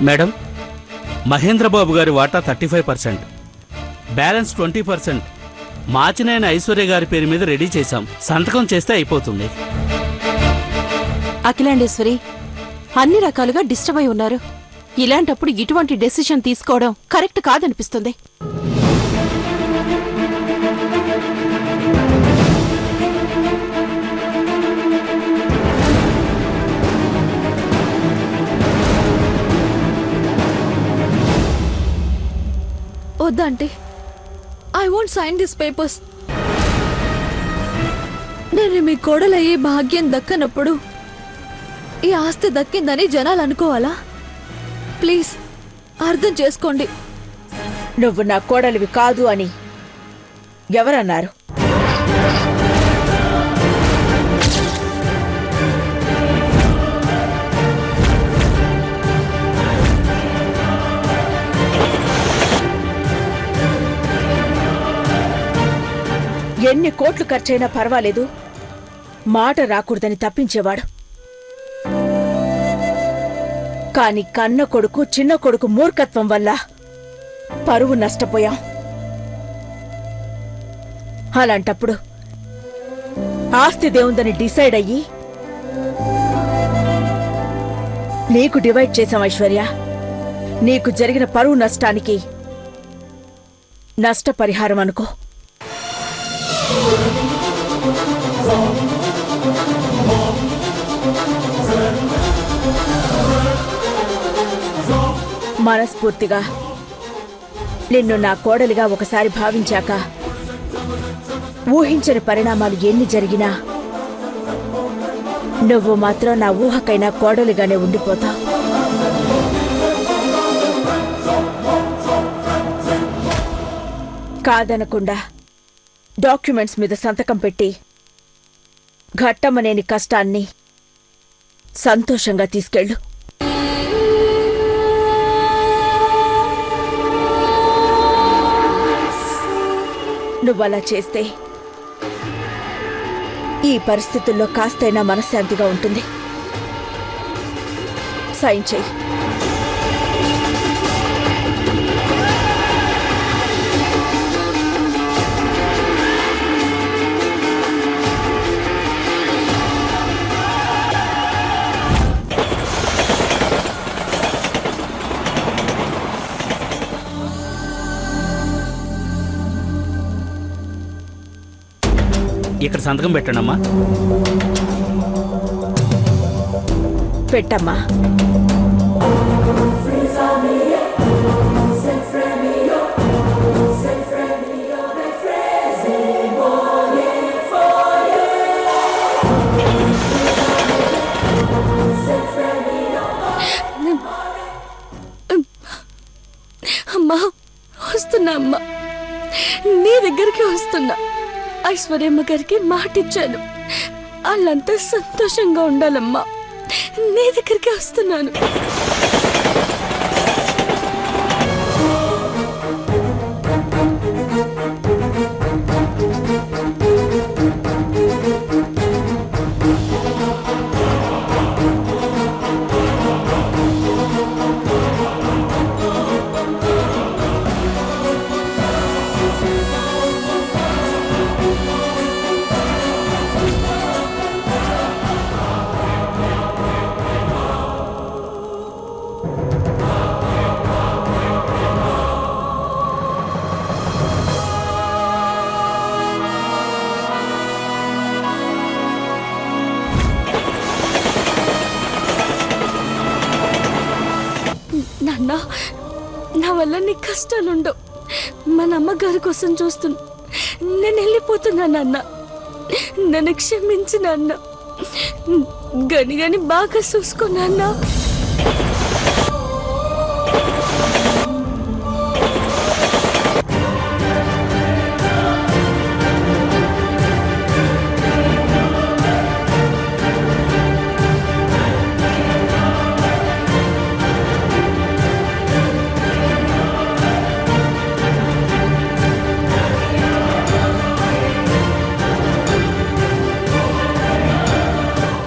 Madam, Mahendra Babu గారి వాటా 35%, balance 20% Machineni Aishwarya గారి పేరు మీద రెడీ చేశాం. సంతకం చేస్తే అయిపోతుంది. అఖిలాండేశ్వరి, అన్ని రకాలుగా డిస్టర్బ్ అయి ఉన్నారు. ఇలాంటప్పుడు ఇటువంటి డెసిషన్ తీసుకోవడం కరెక్ట్ కాదనిపిస్తుంది. వద్దంటే I won't sign this papers. నేను మీ కోడలయ్యే భాగ్యం దక్కనప్పుడు ఈ ఆస్తి దక్కిందని జనాలు అనుకోవాలా? ప్లీజ్ అర్థం చేసుకోండి. నువ్వు నా కోడలివి కాదు అని ఎవరన్నారు? ఎన్ని కోట్లు ఖర్చైనా పర్వాలేదు, మాట రాకూడదని తప్పించేవాడు. కాని కన్న కొడుకు చిన్న కొడుకు మూర్ఖత్వం వల్ల పరువు నష్టపోయాం. అలాంటప్పుడు ఆస్తి దేవుందని డిసైడ్ అయ్యి నీకు డివైడ్ చేశాం ఐశ్వర్య. నీకు జరిగిన పరువు నష్టానికి నష్టపరిహారం అనుకో. మనస్ఫూర్తిగా నిన్ను నా కోడలిగా ఒకసారి భావించాక ఊహించని పరిణామాలు ఎన్ని జరిగినా నువ్వు మాత్రం నా ఊహకైనా కోడలిగానే ఉండిపోతావు. కాదనకుండా డాక్యుమెంట్స్ మీద సంతకం పెట్టి ఘట్టమనేని కష్టాన్ని సంతోషంగా తీసుకెళ్ళు. నువ్వలా చేస్తే ఈ పరిస్థితుల్లో కాస్తైనా మనశ్శాంతిగా ఉంటుంది. సైన్ చెయ్యి. ఇక్కడ సంతకం పెట్టండమ్మా. పెట్టమ్మా. అమ్మా, వస్తున్నా అమ్మా, నీ దగ్గరికి వస్తున్నా. ఐశ్వర్యమ్మ గారికి మాటిచ్చాను, వాళ్ళంతా సంతోషంగా ఉండాలమ్మా. నీ దగ్గరికి వస్తున్నాను. నాన్న, నా వల్ల నీ కష్టాలుండవు. మన అమ్మగారి కోసం చూస్తున్నా. నేను వెళ్ళిపోతున్నా నాన్న, నన్ను క్షమించు నాన్న. గని బాగా చూసుకో నాన్న.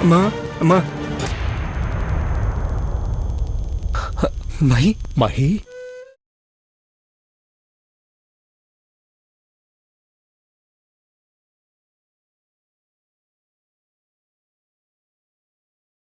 అమ్మా అమ్మా మహి మహి